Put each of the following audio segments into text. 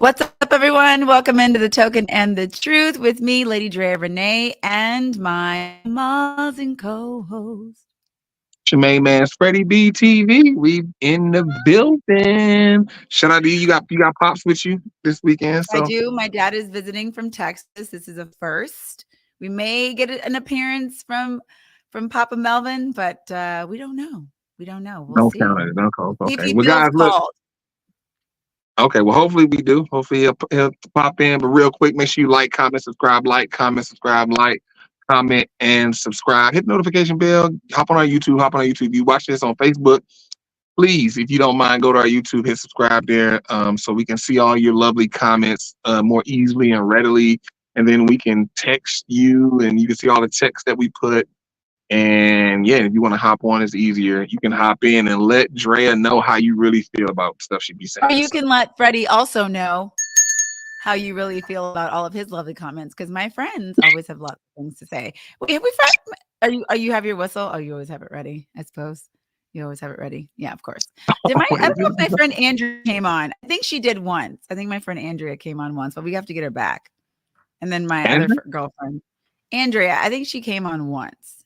What's up, everyone? Welcome into the Token and the Truth with me, Lady Drea Renee, and my amazing co-host. Your main man, Freddie B TV. We in the building. Shout out to you. You got pops with you this weekend. I So do. My dad is visiting from Texas. This is a first. We may get an appearance from Papa Melvin, but we don't know. We don't know. We'll don't see. count it. Don't call. We'll see if Okay. he Well, feels guys, look. called. Okay. Well, hopefully we do. Hopefully he'll pop in. But real quick, make sure you comment, subscribe, comment, and subscribe. Hit the notification bell. Hop on our YouTube. If you watch this on Facebook, please, if you don't mind, go to our YouTube, hit subscribe there, so we can see all your lovely comments more easily and readily. And then we can text you, and you can see all the text that we put. And yeah, if you want to hop on, it's easier. You can hop in and let Drea know how you really feel about stuff she be saying. Or you So, can let Freddie also know how you really feel about all of his lovely comments, because my friends always have lots of things to say. Wait, have we are you have your whistle? Oh, you always have it ready, I suppose. You always have it ready. Yeah, of course. I don't know if my friend Andrea came on. I think she did once. I think my friend Andrea came on once, but we have to get her back. And then my other Andrew? girlfriend, Andrea, I think she came on once.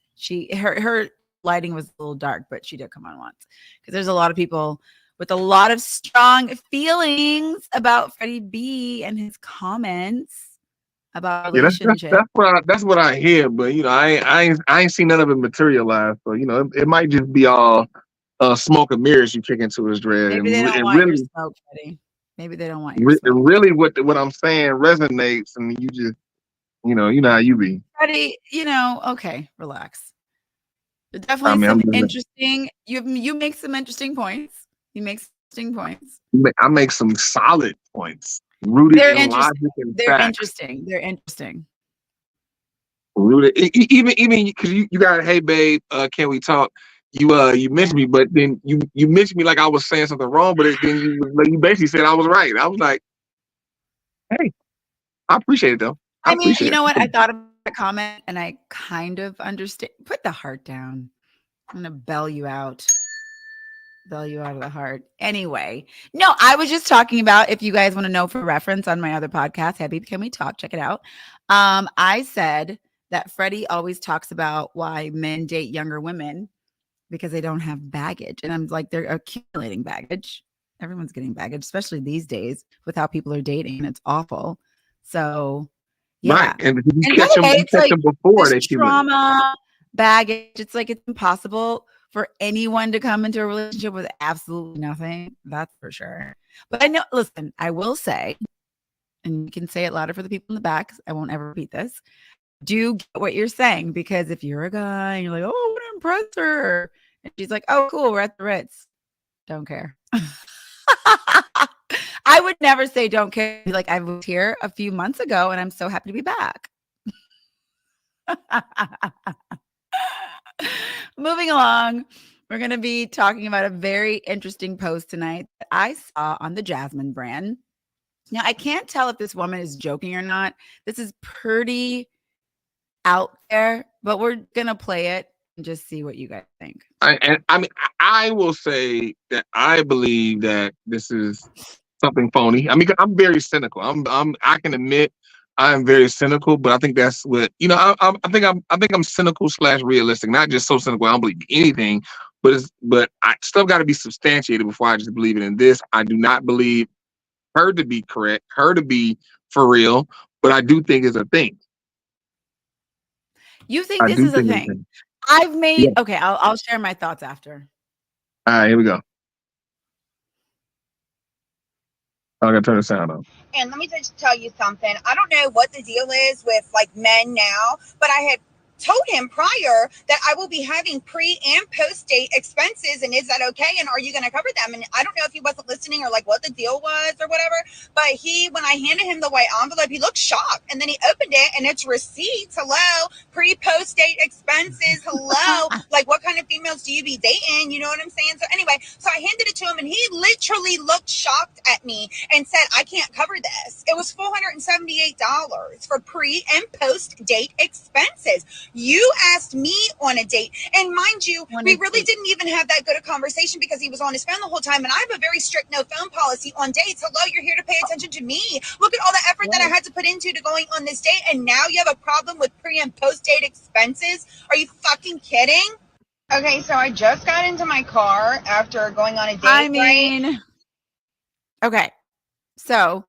Her lighting was a little dark, but she did come on once, because there's a lot of people with a lot of strong feelings about Freddie B and his comments about Yeah, relationship. that's what I hear. But I ain't seen none of it materialize. So it might just be all smoke and mirrors you kick into his dread, Maybe they don't and want your really. smoke, Freddie. Maybe they don't want your smoke. Really, what I'm saying resonates, and you just, you know how you be. Freddie, okay, relax. There's I definitely mean, some interesting. You make some interesting points. You make some interesting points. I make some solid points, rooted They're in interesting. logic and They're facts. interesting. They're interesting. Rooted, even because you got, hey babe, can we talk? You Yeah. mentioned me, but then you mentioned me like I was saying something wrong, but then you basically said I was right. I was like, hey, I appreciate it though. I I mean, appreciate you it. know what? I thought of that comment and I kind of understand. Put the heart down. I'm gonna bell you out of the heart. Anyway, no, I was just talking about, if you guys want to know for reference, on my other podcast, Happy Can We Talk? Check it out. I said that Freddie always talks about why men date younger women because they don't have baggage. And I'm like, they're accumulating baggage. Everyone's getting baggage, especially these days with how people are dating. It's awful. So, Right, yeah. and if you And by catch the them, way, you it's catch like them before this they accumulate. trauma, baggage. It's like it's impossible for anyone to come into a relationship with absolutely nothing. That's for sure. But I know, listen, I will say, and you can say it louder for the people in the back, 'cause I won't ever repeat this. Do get what you're saying, because if you're a guy and you're like, oh, I want to impress her, and she's like, oh, cool, we're at the Ritz. Don't care. I would never say don't care. Like, I was here a few months ago and I'm so happy to be back. Moving along, we're going to be talking about a very interesting post tonight that I saw on the Jasmine brand. Now, I can't tell if this woman is joking or not. This is pretty out there, but we're going to play it and just see what you guys think. I mean, I will say that I believe that this is something phony. I mean, I'm very cynical. I can admit I'm very cynical, but I think that's what I think I'm cynical slash realistic. Not just so cynical I don't believe anything, but stuff got to be substantiated before I just believe it. In this, I do not believe her to be correct, her to be for real, but I do think it's a thing. You think I this do is a think it's a thing? thing. I've Yeah. made, okay, I'll share my thoughts after. All right, here we go. I gotta turn the sound on. And let me just tell you something. I don't know what the deal is with like men now, but I had told him prior that I will be having pre and post date expenses, and is that okay, and are you going to cover them? And I don't know if he wasn't listening or like what the deal was or whatever, but when I handed him the white envelope, he looked shocked, and then he opened it and it's receipts. Hello, pre post date expenses. Hello, like what kind of females do you be dating? You know what I'm saying? So anyway, so I handed it to him and he literally looked shocked at me and said, I can't cover this. It was $478 for pre and post date expenses. You asked me on a date. And mind you, On we a really date. didn't even have that good a conversation because he was on his phone the whole time. And I have a very strict no phone policy on dates. Hello, you're here to pay attention to me. Look at all the effort that I had to put into going on this date. And now you have a problem with pre and post date expenses? Are you fucking kidding? Okay, so I just got into my car after going on a date, I mean, okay. So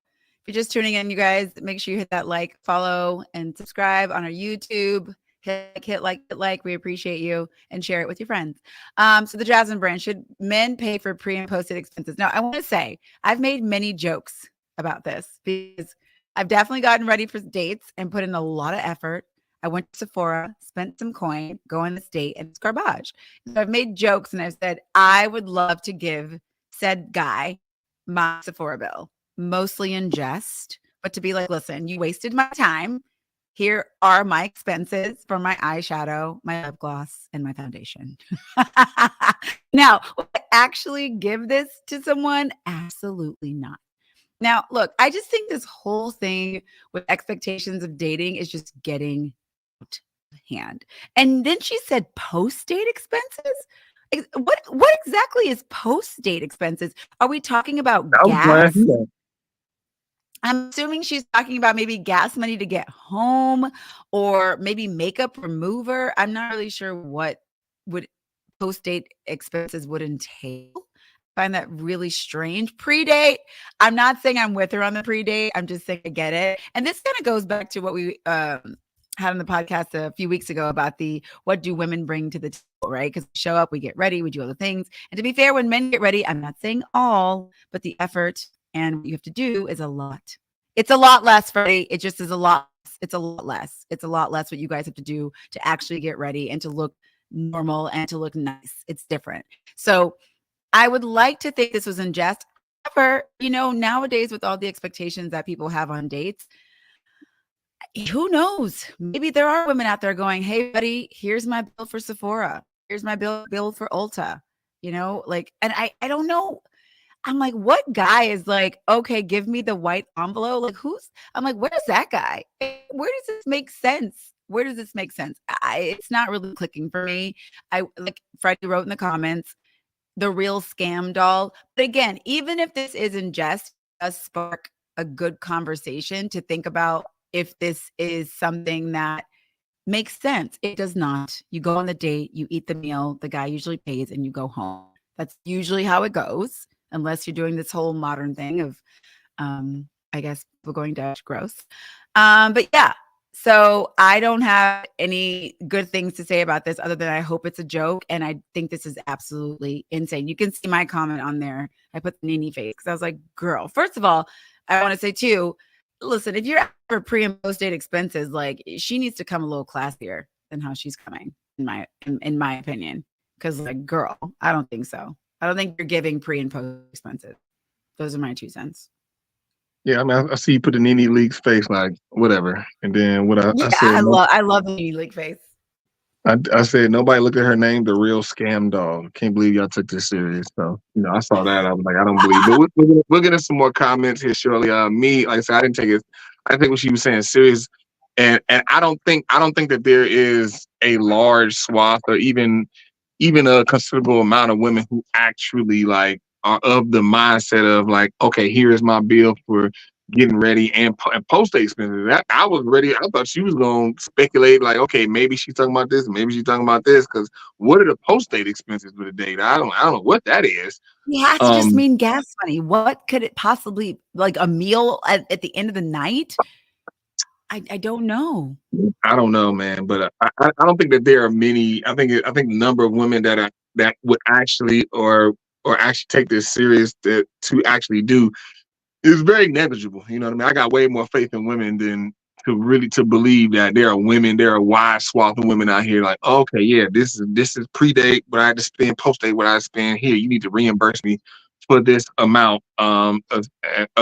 if you're just tuning in, you guys, make sure you hit that like, follow, and subscribe on our YouTube. Hit like. We appreciate you, and share it with your friends. So the Jasmine brand, should men pay for pre and post date expenses? Now, I want to say I've made many jokes about this because I've definitely gotten ready for dates and put in a lot of effort. I went to Sephora, spent some coin, go on this date, and it's garbage. So I've made jokes and I've said I would love to give said guy my Sephora bill, mostly in jest, but to be like, listen, you wasted my time. Here are my expenses for my eyeshadow, my lip gloss, and my foundation. Now, will I actually give this to someone? Absolutely not. Now, look, I just think this whole thing with expectations of dating is just getting out of hand. And then she said post-date expenses? What exactly is post-date expenses? Are we talking about I was glad gas? to I'm assuming she's talking about maybe gas money to get home or maybe makeup remover. I'm not really sure what would post-date expenses would entail. I find that really strange. Pre-date, I'm not saying I'm with her on the pre-date. I'm just saying I get it. And this kind of goes back to what we had on the podcast a few weeks ago about the what do women bring to the table, right? Because we show up, we get ready, we do other things. And to be fair, when men get ready, I'm not saying all, but the effort and what you have to do is a lot. It's a lot less, Freddie. It just is a lot. It's a lot less. It's a lot less what you guys have to do to actually get ready and to look normal and to look nice. It's different. So I would like to think this was in jest. However, nowadays with all the expectations that people have on dates, who knows? Maybe there are women out there going, hey, buddy, here's my bill for Sephora. Here's my bill for Ulta. And I don't know. I'm like, what guy is like, okay, give me the white envelope? Like, I'm like, where's that guy? Where does this make sense? Where does this make sense? It's not really clicking for me. I like Freddie wrote in the comments, the real scam doll. But again, even if this isn't just a spark a good conversation to think about if this is something that makes sense. It does not. You go on the date, you eat the meal, the guy usually pays, and you go home. That's usually how it goes, unless you're doing this whole modern thing of, I guess, people going Dutch, gross. But yeah, so I don't have any good things to say about this other than I hope it's a joke. And I think this is absolutely insane. You can see my comment on there. I put the Nini face because I was like, girl, first of all, I want to say too, listen, if you're for pre and post date expenses, like she needs to come a little classier than how she's coming, in my opinion. Because like, girl, I don't think so. I don't think you're giving pre and post expenses. Those are my 2 cents. Yeah, I mean, I see you put the Nene League's face, like whatever, and then what I Yeah, said. I love the Nini League face. I said nobody look at her name, the real scam dog. Can't believe y'all took this serious. So I saw that. I was like, I don't believe. But we're getting some more comments here shortly. Me, like I said, I didn't take it. I think what she was saying serious, and I don't think that there is a large swath or even a considerable amount of women who actually like are of the mindset of like, okay, here is my bill for getting ready and post date expenses. That I was ready. I thought she was going to speculate like, okay, maybe she's talking about this, maybe she's talking about this. Because what are the post date expenses for the date? I don't know what that is. It has to just mean gas money. What could it possibly, like a meal at the end of the night? I don't know. I don't know, man, but I don't think that there are many. I think the number of women that would actually or actually take this serious to actually do is very negligible. You know what I mean? I got way more faith in women than to believe that there are a wide swath of women out here like, okay, yeah, this is pre-date, but I had to spend post-date what I spend here. You need to reimburse me for this amount.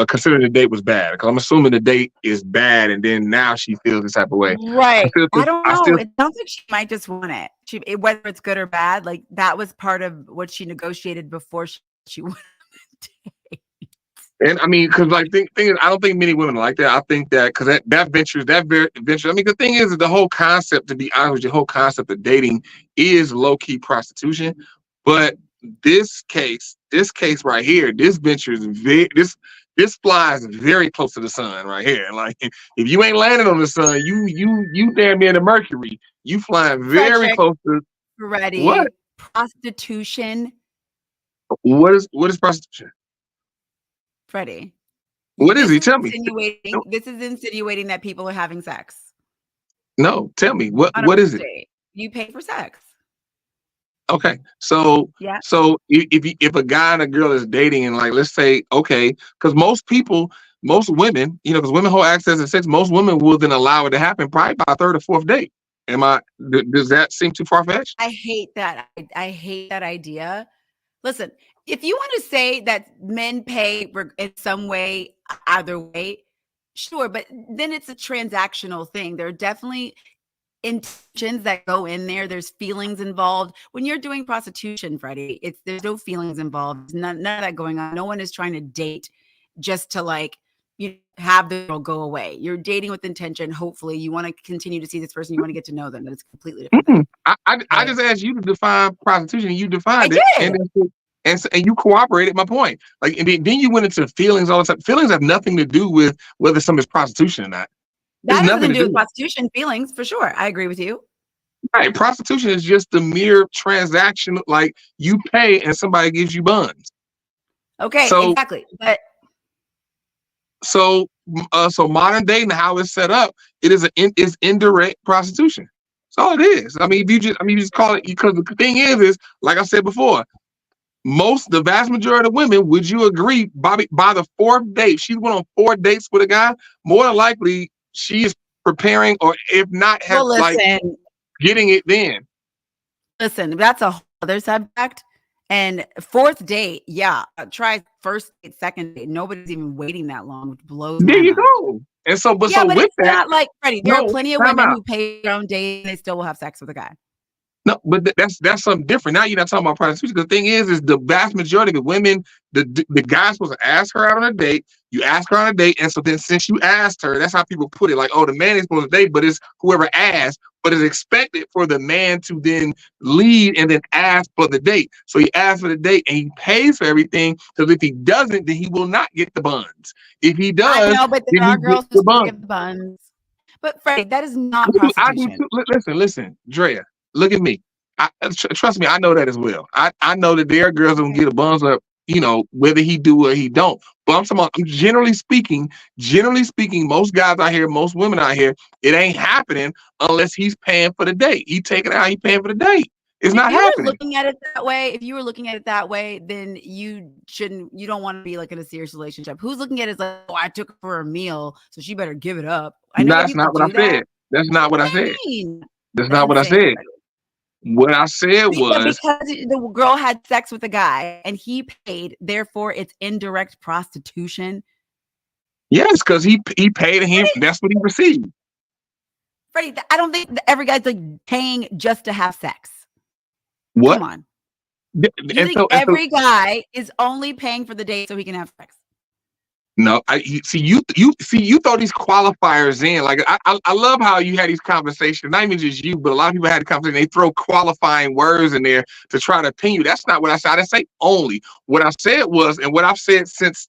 Considering the date was bad, because I'm assuming the date is bad, and then now she feels this type of way. Right. I don't know. It sounds like she might just want it. Whether it's good or bad, like that was part of what she negotiated before she went on the date. And I mean, because like thing is, I don't think many women are like that. I think that because that very venture. I mean, the thing is, the whole concept, to be honest with you, the whole concept of dating is low key prostitution. But this case right here, this venture is this flies very close to the sun right here. Like if you ain't landing on the sun, you damn near the Mercury. You flying very Frederick, close to what? Freddie, prostitution, What is prostitution? Freddie. What is he? Tell me. This is insinuating that people are having sex. No, tell me On a what is first it? date. You pay for sex. Okay, so Yeah. so if a guy and a girl is dating and like let's say okay, because most women, because women hold access to sex, most women will then allow it to happen probably by a third or fourth date. Does that seem too far fetched? I hate that. I hate that idea. Listen, if you want to say that men pay in some way, either way, sure, but then it's a transactional thing. There are definitely intentions that go in there. There's feelings involved. When you're doing prostitution, Freddie, there's no feelings involved. None of that going on. No one is trying to date just to like have the girl go away. You're dating with intention. Hopefully, you want to continue to see this person. You want to get to know them. But it's completely different thing. I just asked you to define prostitution, and you defined I it, did. and you cooperated my point. Like, and then you went into feelings all the time. Feelings have nothing to do with whether something's prostitution or not. That has nothing to do with prostitution. Feelings, for sure. I agree with you. Right, prostitution is just the mere transaction. Like you pay and somebody gives you buns. Okay, So, exactly. But so modern dating, how it's set up, it's indirect prostitution. That's all it is. I mean, you just call it, because the thing is like I said before, the vast majority of women, would you agree, Bobby, by the fourth date, she's went on 4 dates with a guy, more than likely she is preparing, or if not, getting it then. Listen, that's a whole other subject. And fourth date, yeah, try first date, second date. Nobody's even waiting that long, which blows my mind. There you go. And so, but with it's that, not like Freddie. There are plenty of women who pay their own date and they still will have sex with a guy. No, but that's something different. Now you're not talking about prostitution. The thing is the vast majority of the women, the guy's supposed to ask her out on a date. You ask her on a date, and so then since you asked her, that's how people put it. Like, oh, the man is supposed to date, but it's whoever asked. But it's expected for the man to then lead and then ask for the date. So he asks for the date and he pays for everything. Because if he doesn't, then he will not get the buns. If he does, I know, but there are girls who get the buns. But Freddie, that is not prostitution. Listen, Drea. Look at me. Trust me, I know that as well. I know that there are girls who can get a buns up, whether he do or he don't. But I'm generally speaking, most guys out here, most women out here, it ain't happening unless he's paying for the date. He taking it out, he paying for the date. It's not happening. If you were looking at it that way, then you don't want to be like in a serious relationship. Who's looking at it as like, oh, I took her for a meal, so she better give it up. That's not what I said. That's not what I said. That's not what I said. What I said was because the girl had sex with a guy and he paid, therefore it's indirect prostitution. Yes, because he paid him. That's what he received. Freddie, I don't think every guy's like paying just to have sex. What? Come on. You think every guy is only paying for the date so he can have sex? No, you throw these qualifiers in. Like I love how you had these conversations. Not even just you, but a lot of people had a conversation. They throw qualifying words in there to try to pin you. That's not what I said. I didn't say only. What I said was, and what I've said since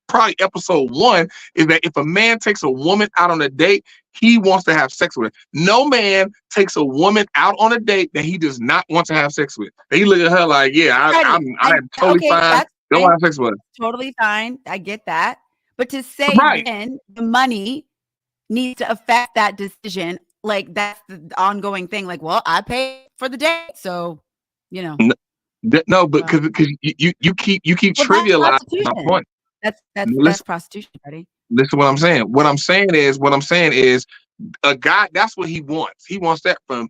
probably episode 1, is that if a man takes a woman out on a date, he wants to have sex with her. No man takes a woman out on a date that he does not want to have sex with. He look at her like, yeah, I'm totally fine. Don't want to have sex with her. Totally fine. I get that. But to say then the money needs to affect that decision, like that's the ongoing thing. Like, well, I pay for the date, so No, but because you keep trivializing my point. That's prostitution, buddy. Listen to what I'm saying. What I'm saying is a guy, that's what he wants. He wants that from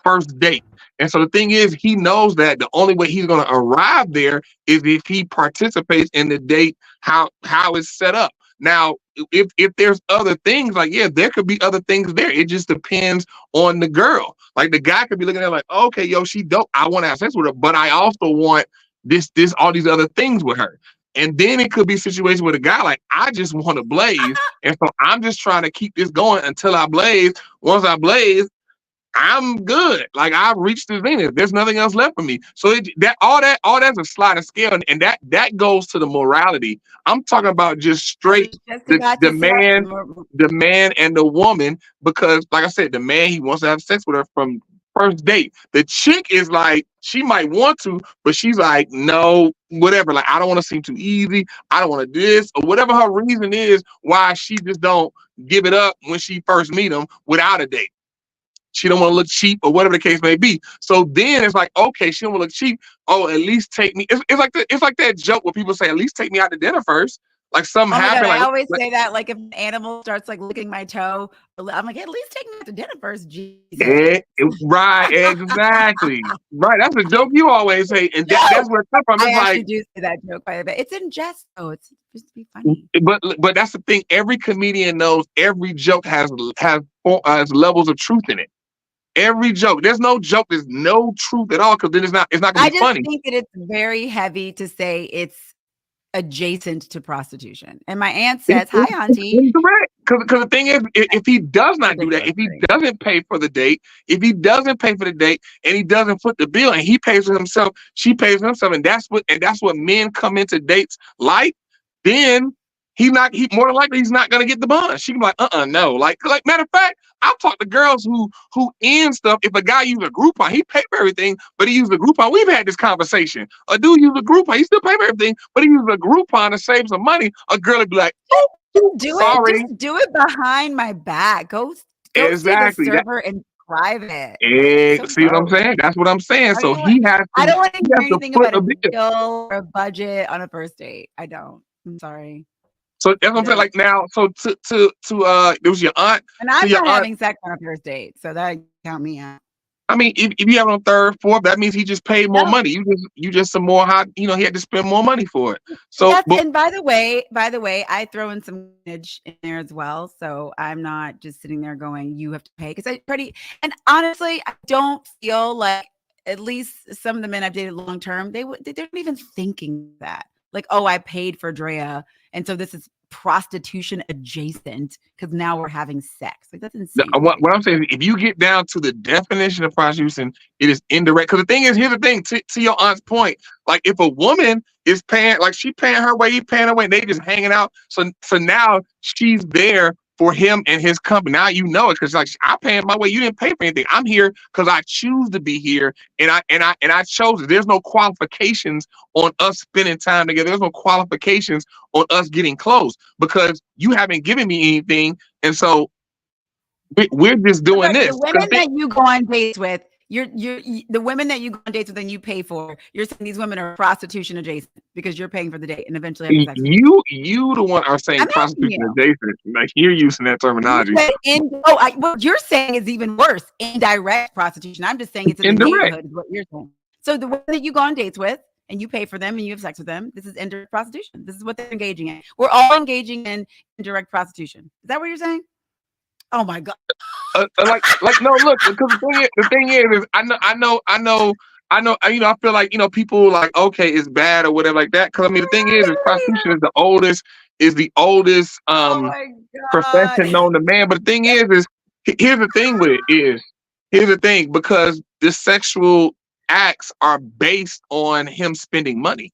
first date. And so the thing is, he knows that the only way he's going to arrive there is if he participates in the date, how it's set up. Now, if there's other things, like, yeah, there could be other things there. It just depends on the girl. Like the guy could be looking at her like, okay, yo, she dope. I want to have sex with her, but I also want this, all these other things with her. And then it could be a situation with a guy like, I just want to blaze. And so I'm just trying to keep this going until I blaze. Once I blaze, I'm good. Like I've reached the zenith. There's nothing else left for me. So all that's a sliding scale, and that goes to the morality. I'm talking about just straight the man and the woman, because like I said, the man, he wants to have sex with her from first date. The chick is like, she might want to, but she's like, no, whatever. Like, I don't want to seem too easy. I don't want to do this, or whatever her reason is why she just don't give it up when she first meet him without a date. She don't want to look cheap, or whatever the case may be. So then it's like, okay, she don't want to look cheap. Oh, at least take me. It's like that joke where people say, at least take me out to dinner first. Like something happened. God, like, I always say that. Like if an animal starts like licking my toe, I'm like, at least take me out to dinner first. Jesus. Right, exactly. Right. That's a joke you always say, and that's where it comes from. It's I actually do say that joke quite a bit. It's in jest, though. It's supposed to be funny. But that's the thing. Every comedian knows every joke has levels of truth in it. Every joke. There's no joke. There's no truth at all, because then it's not gonna be funny. I just think that it's very heavy to say it's adjacent to prostitution. And my aunt says, hi, auntie. Correct. Because the thing is, if he does not do that, if he doesn't pay for the date, and he doesn't foot the bill, and he pays for himself, she pays for himself, and that's what men come into dates like, then he more than likely he's not gonna get the bond. She can be like, no. Like matter of fact, I've talked to girls who end stuff. If a guy uses a Groupon, he pay for everything, but he uses a Groupon. We've had this conversation. A dude uses a Groupon, he still pay for everything, but he uses a Groupon to save some money. A girl would be like, sorry. Just do it behind my back. Go exactly. see the server in private. See what I'm saying? That's what I'm saying. So he has to. I don't want to hear anything about a deal or a budget on a first date. I don't. I'm sorry. So that's what I'm saying. Like now, so it was your aunt, and I'm not having sex on a first date, so that count me out. I mean, if you have it on third, fourth, that means he just paid more money. You just some more hot. He had to spend more money for it. So and by the way, I throw in some image in there as well. So I'm not just sitting there going, you have to pay, because and honestly, I don't feel like, at least some of the men I've dated long term, they're not even thinking that. Like, oh, I paid for Drea, and so this is prostitution adjacent because now we're having sex. Like, that's insane. What I'm saying is, if you get down to the definition of prostitution, it is indirect. Because the thing is, here's the thing. To your aunt's point, like if a woman is paying, like she paying her way, he paying her way, and they just hanging out. So now she's there for him and his company. Now you know it, because like, I paying my way, you didn't pay for anything. I'm here because I choose to be here, and I chose it. There's no qualifications on us spending time together. There's no qualifications on us getting close, because you haven't given me anything, and so we're just doing this. The women that you go on dates with, the women that you go on dates with and you pay for, you're saying these women are prostitution adjacent because you're paying for the date and eventually having sex. You the one are saying prostitution adjacent. Like, you're using that terminology. What you're saying is even worse. Indirect prostitution. I'm just saying it's in the neighborhood is what you're saying. So the women that you go on dates with and you pay for them and you have sex with them, this is indirect prostitution. This is what they're engaging in. We're all engaging in indirect prostitution. Is that what you're saying? Oh my God. Like no, look, because the thing is I know, I feel like, people like, okay, it's bad or whatever like that. Because I mean, the thing is prostitution is the oldest profession known to man. But the thing is here's the thing with it here's the thing, because the sexual acts are based on him spending money.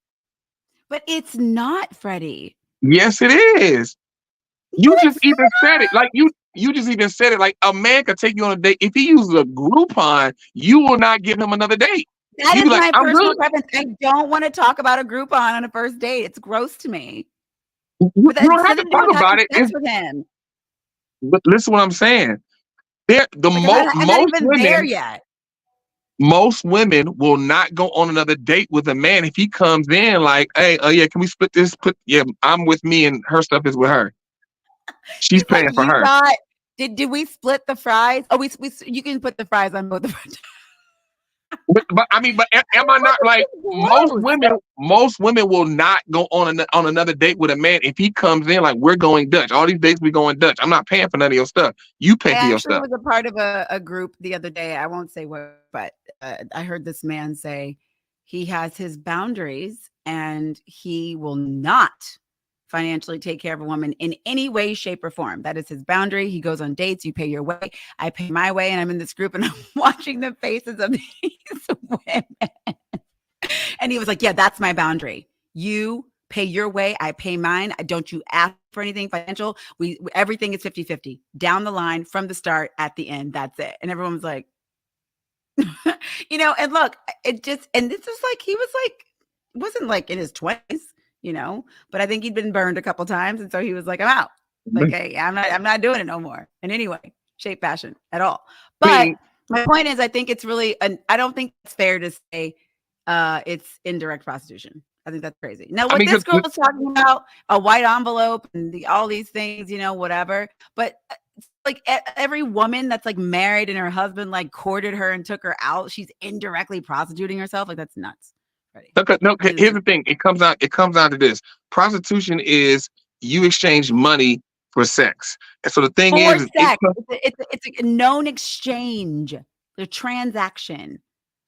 But it's not, Freddie. Yes, it is. You just even said it. Like you just even said it. Like, a man could take you on a date. If he uses a Groupon, you will not give him another date. That is my personal preference. I don't want to talk about a Groupon on a first date. It's gross to me. You don't have to talk about it. With him. But listen to what I'm saying. Most women will not go on another date with a man if he comes in like, hey, can we split this? I'm with me and her stuff is with her. She's paying for her. Did we split the fries? Oh, you can put the fries on both of us. But I mean, am I not like most women will not go on another date with a man if he comes in like, we're going Dutch. All these dates we going Dutch. I'm not paying for none of your stuff. You pay for your stuff. I was a part of a group the other day. I won't say what, but I heard this man say, he has his boundaries, and he will not financially take care of a woman in any way, shape, or form. That is his boundary. He goes on dates. You pay your way. I pay my way. And I'm in this group and I'm watching the faces of these women. And he was like, yeah, that's my boundary. You pay your way. I pay mine. Don't you ask for anything financial. Everything is 50-50 down the line from the start at the end. That's it. And everyone was like, and look, and this was like, he was like, wasn't like in his 20s, but I think he'd been burned a couple times. And so he was like, I'm out. Like, hey, I'm not doing it no more in any way, shape, fashion at all. But my point is, I think it's really, I don't think it's fair to say it's indirect prostitution. I think that's crazy. Now, what this girl was talking about, a white envelope and all these things, whatever. But like every woman that's like married and her husband like courted her and took her out, she's indirectly prostituting herself. Like, that's nuts. No, here's the thing. It comes down to this. Prostitution is you exchange money for sex. And so the thing is, it's a known exchange. The transaction.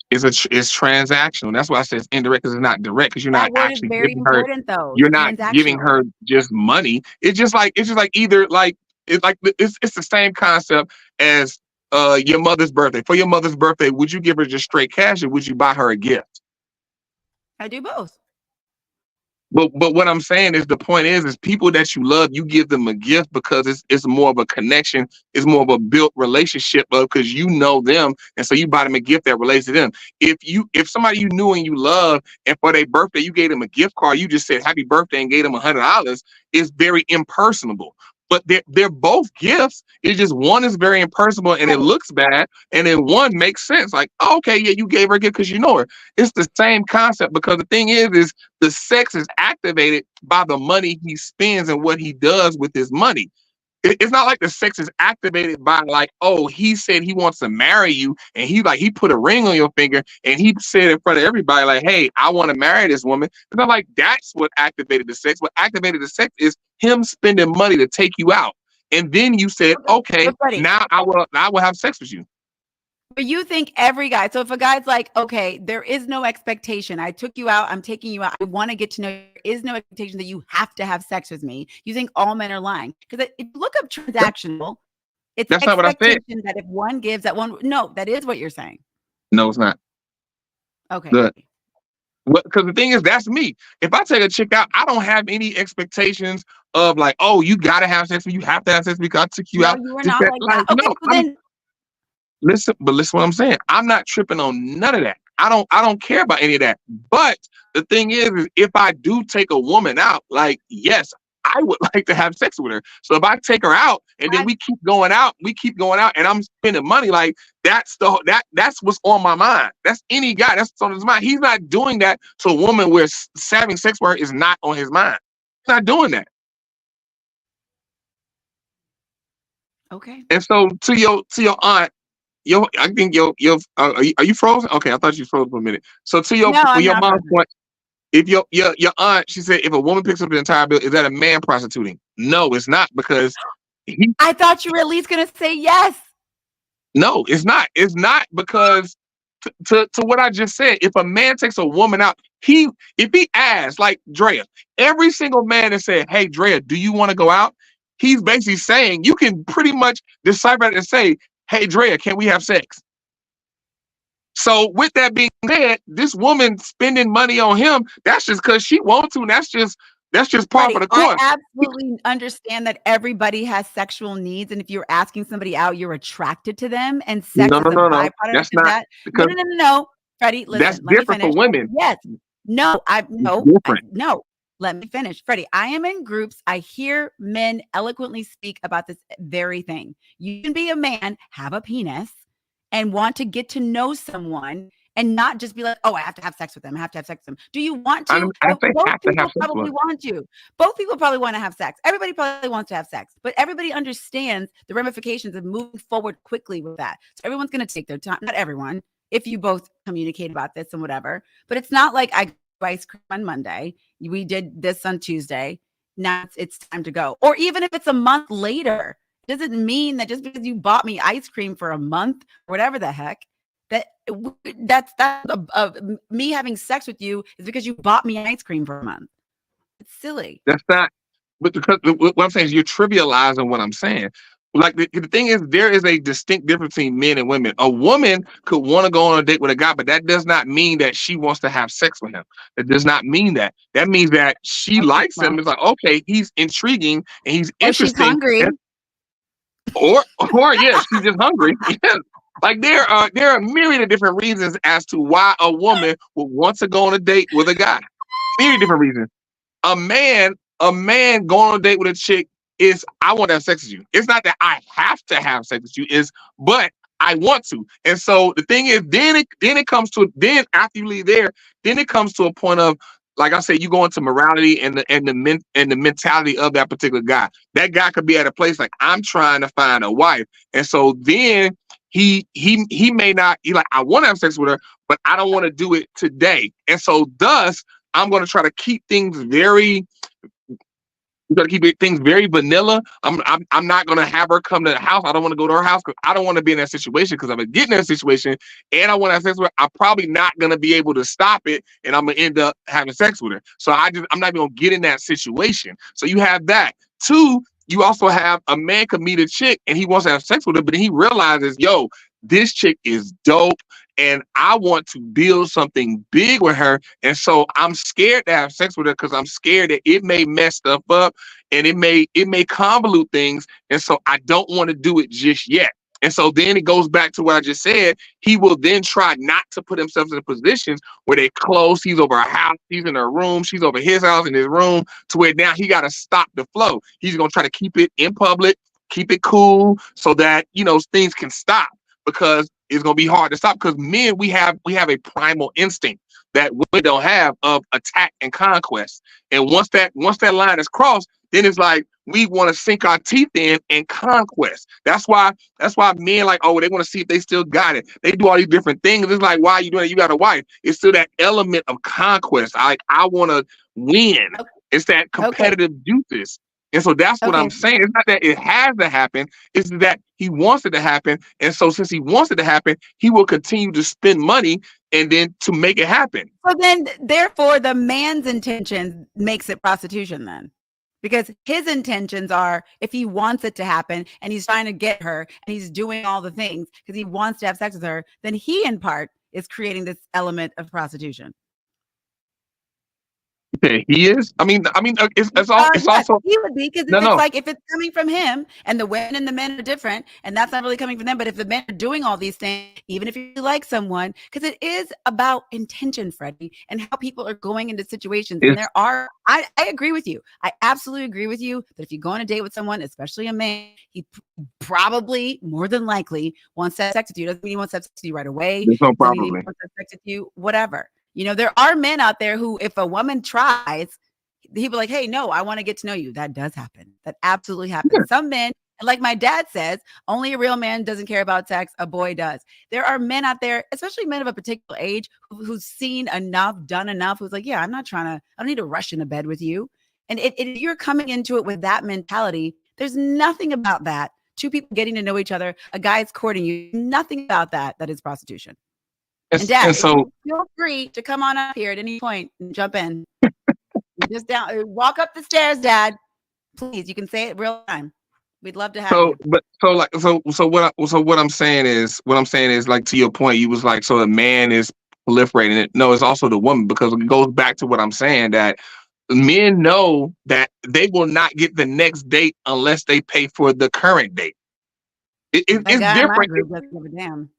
It's transactional. That's why I say it's indirect, because it's not direct, because you're not actually giving her. Though. You're not giving her just money. It's just like either like it's the same concept as your mother's birthday. For your mother's birthday, would you give her just straight cash, or would you buy her a gift? I do both. But what I'm saying is, the point is people that you love, you give them a gift because it's more of a connection. It's more of a built relationship, because you know them, and so you buy them a gift that relates to them. If somebody you knew and you love, and for their birthday you gave them a gift card, you just said happy birthday and gave them $100, it's very impersonable. But they're both gifts. It's just one is very impersonal and it looks bad, and then one makes sense. Like, oh, okay, yeah, you gave her a gift because you know her. It's the same concept, because the thing is the sex is activated by the money he spends and what he does with his money. It's not like the sex is activated by like, oh, he said he wants to marry you, and he put a ring on your finger and he said in front of everybody like, hey, I want to marry this woman. It's not like that's what activated the sex. What activated the sex is him spending money to take you out, and then you said, okay, now I will have sex with you. But you think every guy, so if a guy's like, okay, there is no expectation. I took you out. I'm taking you out. I want to get to know you. There is no expectation that you have to have sex with me. You think all men are lying. Because if you look up transactional, it's that's not what I said. That if one gives, that one, no, that is what you're saying. No, it's not. Okay. Good. Because the thing is, that's me. If I take a chick out, I don't have any expectations of like, oh, you got to have sex with me. You have to have sex because I took you out. You were not like that. Okay, no, so then. Listen what I'm saying. I'm not tripping on none of that. I don't care about any of that. But the thing is if I do take a woman out, like, yes, I would like to have sex with her. So if I take her out and then we keep going out, and I'm spending money, like that's what's on my mind. That's any guy, that's what's on his mind. He's not doing that to a woman where having sex with her is not on his mind. He's not doing that. Okay. And so to your aunt, I think are you frozen? Okay, I thought you froze for a minute. So to your mom's point, if your aunt, she said, if a woman picks up the entire bill, is that a man prostituting? No, it's not, because I thought you were at least gonna say yes. No, it's not. It's not, because to what I just said, if a man takes a woman out, if he asks, like Drea, every single man that said, hey Drea, do you want to go out? He's basically saying, you can pretty much decipher it and say, hey, Drea, can we have sex? So with that being said, this woman spending money on him, that's just because she wants to. And that's just part of the course. I absolutely understand that everybody has sexual needs. And if you're asking somebody out, you're attracted to them. And sex is a byproduct that's of that. No, Freddie, listen. That's different for women. Yes. No. Let me finish. Freddie, I am in groups. I hear men eloquently speak about this very thing. You can be a man, have a penis, and want to get to know someone and not just be like, oh, I have to have sex with them. I have to have sex with them. Do you want to? Both people probably want to. Both people probably want to have sex. Everybody probably wants to have sex, but everybody understands the ramifications of moving forward quickly with that. So everyone's going to take their time. Not everyone, if you both communicate about this and whatever, but it's not like I ice cream on Monday. We did this on Tuesday. Now it's time to go. Or even if it's a month later, doesn't mean that just because you bought me ice cream for a month or whatever the heck, Me having sex with you is because you bought me ice cream for a month. It's silly. That's not, but because what I'm saying is you're trivializing what I'm saying. Like the thing is, there is a distinct difference between men and women. A woman could want to go on a date with a guy, but that does not mean that she wants to have sex with him. That does not mean that. That means that she Okay, likes him. well, It's like, okay, he's intriguing and he's or she's interesting, hungry. or yeah, she's just hungry. Yeah. Like there are a myriad of different reasons as to why a woman would want to go on a date with a guy. Myriad different reasons. A man, a man going on a date with a chick is I want to have sex with you. It's not that I have to have sex with you, is but I want to. And so the thing is, then it comes to then after you leave there, then it comes to a point of like I said, you go into morality and the mentality of that particular guy. That guy could be at a place like I'm trying to find a wife, and so then he may not. He like I want to have sex with her, but I don't want to do it today, and so thus I'm going to try to keep things very. We got to keep things very vanilla. I'm not gonna have her come to the house. I don't want to go to her house because I don't want to be in that situation. Because if I get in that situation and I want to have sex with her, I'm probably not gonna be able to stop it, and I'm gonna end up having sex with her. So I'm not even gonna get in that situation. So you have that. Two, you also have a man could meet a chick and he wants to have sex with her, but then he realizes, yo, this chick is dope. And I want to build something big with her. And so I'm scared to have sex with her because I'm scared that it may mess stuff up and it may convolute things. And so I don't want to do it just yet. And so then it goes back to what I just said. He will then try not to put himself in positions where they close. He's over her house, he's in her room, she's over his house in his room, to where now he got to stop the flow. He's going to try to keep it in public, keep it cool so that, things can stop, because it's gonna be hard to stop. Because men, we have a primal instinct that women don't have of attack and conquest. And once that line is crossed, then it's like we want to sink our teeth in and conquest. That's why men like, oh, they want to see if they still got it. They do all these different things. It's like, why are you doing it? You got a wife. It's still that element of conquest. I want to win. Okay. It's that competitive juices. And so that's what I'm saying. It's not that it has to happen. It's that he wants it to happen. And so since he wants it to happen, he will continue to spend money and then to make it happen. So then, therefore, the man's intention makes it prostitution then. Because his intentions are, if he wants it to happen and he's trying to get her and he's doing all the things because he wants to have sex with her, then he in part is creating this element of prostitution. Okay, he is. I mean, it's also he would be, because like if it's coming from him, and the women and the men are different, and that's not really coming from them. But if the men are doing all these things, even if you like someone, because it is about intention, Freddie, and how people are going into situations. And there are, I agree with you. I absolutely agree with you that if you go on a date with someone, especially a man, he probably more than likely wants to have sex with you. Doesn't mean he wants to have sex with you right away. There's no probably. probably. He wants to have sex with you, whatever. There are men out there who, if a woman tries, he'd be like, hey, no, I want to get to know you. That does happen. That absolutely happens. Yeah. Some men, like my dad says, only a real man doesn't care about sex. A boy does. There are men out there, especially men of a particular age, who's seen enough, done enough, who's like, yeah, I don't need to rush into bed with you. And if you're coming into it with that mentality, there's nothing about that. Two people getting to know each other, a guy's courting you, nothing about that is prostitution. And Dad, so feel free to come on up here at any point and jump in. Just walk up the stairs, Dad. Please, you can say it real time. We'd love to have you. What I'm saying is like, to your point, you was like, so the man is proliferating it. No, it's also the woman, because it goes back to what I'm saying, that men know that they will not get the next date unless they pay for the current date. It's different.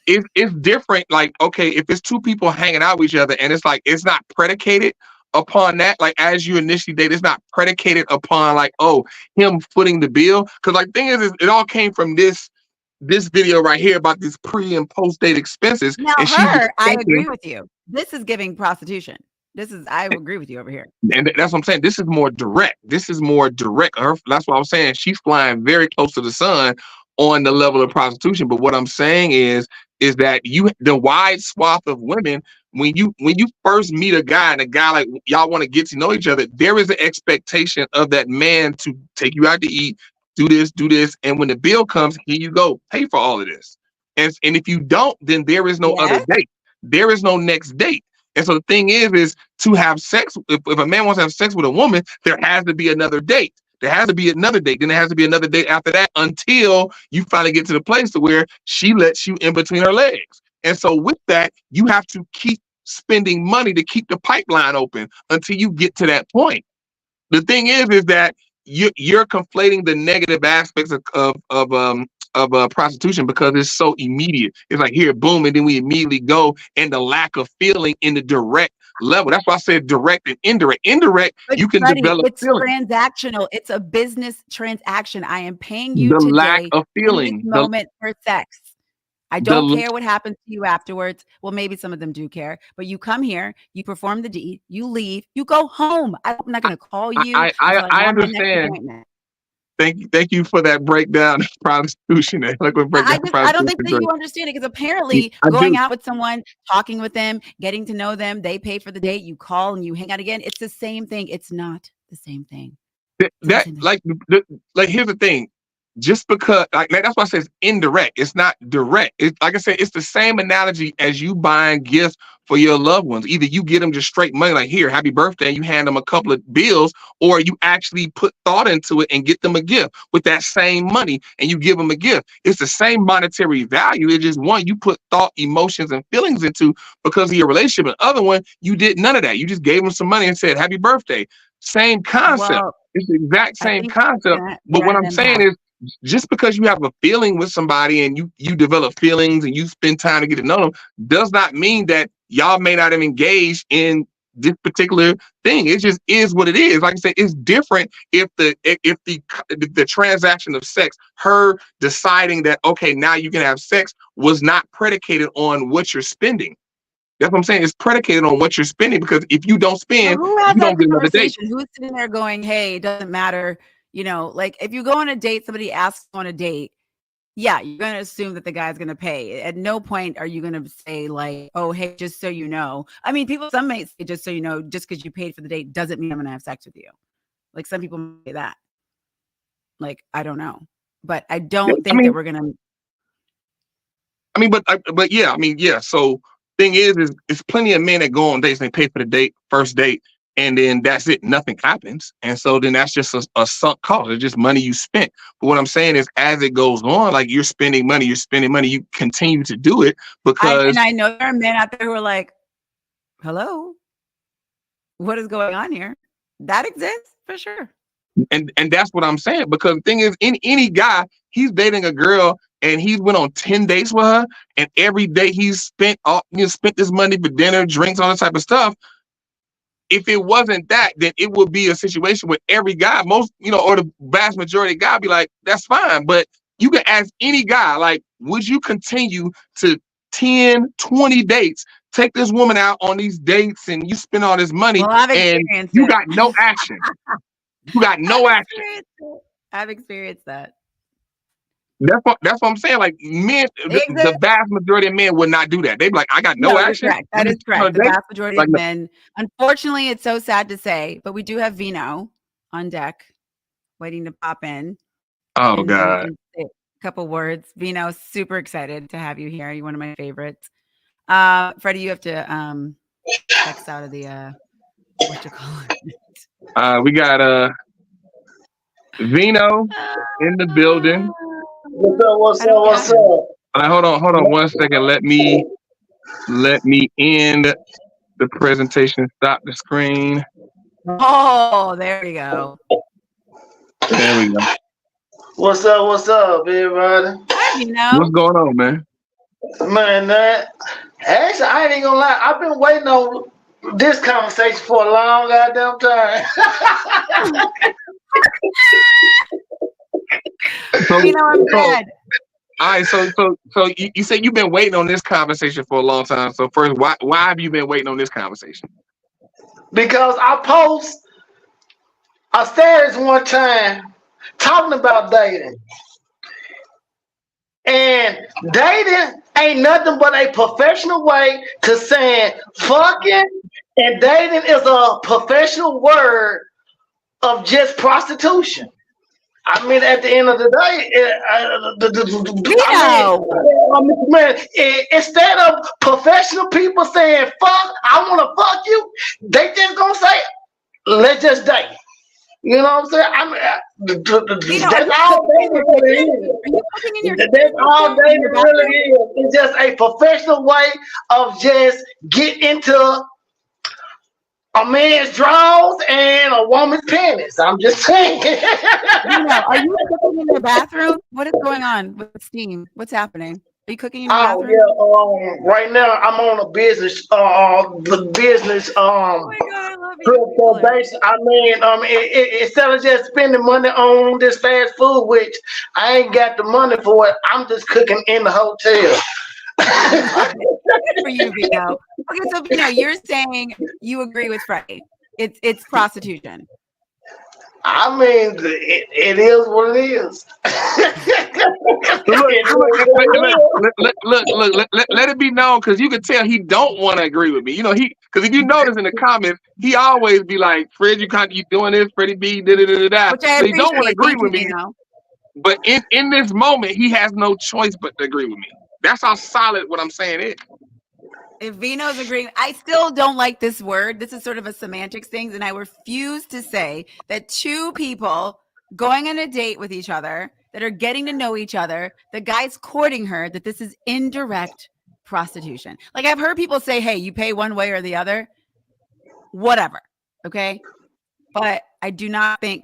It's different. Like, okay, if it's two people hanging out with each other and it's like, it's not predicated upon that, like as you initially date, it's not predicated upon like, oh, him footing the bill. Because like, thing is it all came from this video right here about these pre and post date expenses. Now, and I agree with you. This is giving prostitution. I agree with you over here. And that's what I'm saying. This is more direct. That's what I was saying. She's flying very close to the sun on the level of prostitution. But what I'm saying is that the wide swath of women, when you first meet a guy and a guy like y'all want to get to know each other, there is an expectation of that man to take you out to eat, do this, and when the bill comes, here you go, pay for all of this. And if you don't, then there is no other Yes. date. There is no next date. And so the thing is to have sex. If a man wants to have sex with a woman, there has to be another date. There has to be another date. Then there has to be another date after that until you finally get to the place to where she lets you in between her legs. And so with that, you have to keep spending money to keep the pipeline open until you get to that point. The thing is that you're conflating the negative aspects of prostitution because it's so immediate. It's like here, boom, and then we immediately go, and the lack of feeling in the direct level. That's why I said direct and indirect. Indirect, But you can Freddie, develop it's feeling. transactional. It's a business transaction. I am paying you The lack today of in feeling. this moment for sex. I The don't care what happens to you afterwards. Well, maybe some of them do care, but you come here, you perform the deed, you leave, you go home. I'm not going to call you I until I have my next understand. appointment. Thank you for that breakdown of prostitution. Like we break down I don't think that prostitution. you understand it because apparently I going do. out with someone, talking with them, getting to know them, they pay for the date, you call and you hang out again. It's the same thing. It's not the same thing. That like here's the thing. Just because like that's why I say it's indirect. It's not direct. It's like I said, it's the same analogy as you buying gifts for your loved ones. Either you get them just straight money, like here, happy birthday, and you hand them a couple of bills, or you actually put thought into it and get them a gift with that same money and you give them a gift. It's the same monetary value. It's just one you put thought, emotions, and feelings into because of your relationship. And the other one, you did none of that. You just gave them some money and said, happy birthday. Same concept. Well, it's the exact I same think concept. But what I'm saying is, just because you have a feeling with somebody and you develop feelings and you spend time to get to know them does not mean that y'all may not have engaged in this particular thing. It just is what it is. Like I said, it's different if the transaction of sex, her deciding that, okay, now you can have sex, was not predicated on what you're spending. That's what I'm saying. It's predicated on what you're spending, because if you don't spend, who had you that don't get another date. conversation? Who's sitting there going, hey, it doesn't matter. You know, like if you go on a date, somebody asks on a date, yeah, you're going to assume that the guy's going to pay. At no point are you going to say like, oh, hey, just so you know. I mean, some may say, just so you know, just because you paid for the date doesn't mean I'm going to have sex with you. Like some people say that. Like, I don't know. But I don't think that we're going to. I mean, but yeah. So thing is it's plenty of men that go on dates and they pay for the date, first date, and then that's it. Nothing happens. And so then that's just a sunk cost. It's just money you spent. But what I'm saying is, as it goes on, like you're spending money, you continue to do it because. I know there are men out there who are like, hello, what is going on here? That exists for sure. And that's what I'm saying, because the thing is, in any guy, he's dating a girl and he went on 10 dates with her, and every day he's spent this money for dinner, drinks, all that type of stuff. If it wasn't that, then it would be a situation where every guy, or the vast majority of guys be like, that's fine. But you can ask any guy, like, would you continue to 10, 20 dates, take this woman out on these dates, and you spend all this money, and you got no action? You got no action. I've experienced that. That's what I'm saying. Like men, the vast majority of men would not do that. They'd be like, I got no action. That is correct. The vast majority of men. Unfortunately, it's so sad to say, but we do have Vino on deck, waiting to pop in. Oh God. And say a couple words. Vino, super excited to have you here. You're one of my favorites. Freddie, you have to text out of the what you call it. We got Vino in the building. What's up? All right, hold on 1 second. Let me end the presentation. Stop the screen. Oh, there we go. There we go. What's up, everybody? What's going on, man? Man, actually, I ain't even gonna lie. I've been waiting on this conversation for a long goddamn time. I'm glad. All right, so you said you've been waiting on this conversation for a long time. So first, why have you been waiting on this conversation? Because I post a status one time talking about dating. And dating ain't nothing but a professional way to saying fucking, and dating is a professional word of just prostitution. I mean, at the end of the day, man, instead of professional people saying "fuck," I want to fuck you, they just gonna say, "Let's just date." You know what I'm saying? I mean, that's all dating really is. That's all dating really is. It's just a professional way of just getting into a man's drawers and a woman's penis. I'm just saying. Are you cooking in your bathroom? What is going on with steam? What's happening? Are you cooking in your bathroom? Yeah. Right now I'm on a business. The business. Oh my God, I love you. So basically, I mean, instead of just spending money on this fast food, which I ain't got the money for it, I'm just cooking in the hotel. Good for you, Vino. Okay, so Vino, you're saying you agree with Freddie. It's prostitution. I mean, it is what it is. Look, let it be known, because you can tell he don't want to agree with me. You know, because if you notice in the comments, he always be like, "Fred, you doing this, Freddie B, da da da da." So he don't want to agree with me. But in this moment, he has no choice but to agree with me. That's how solid what I'm saying is. If Vino's agreeing, I still don't like this word. This is sort of a semantics thing, and I refuse to say that two people going on a date with each other, that are getting to know each other, the guy's courting her, that this is indirect prostitution. Like, I've heard people say, hey, you pay one way or the other, whatever, okay? But I do not think,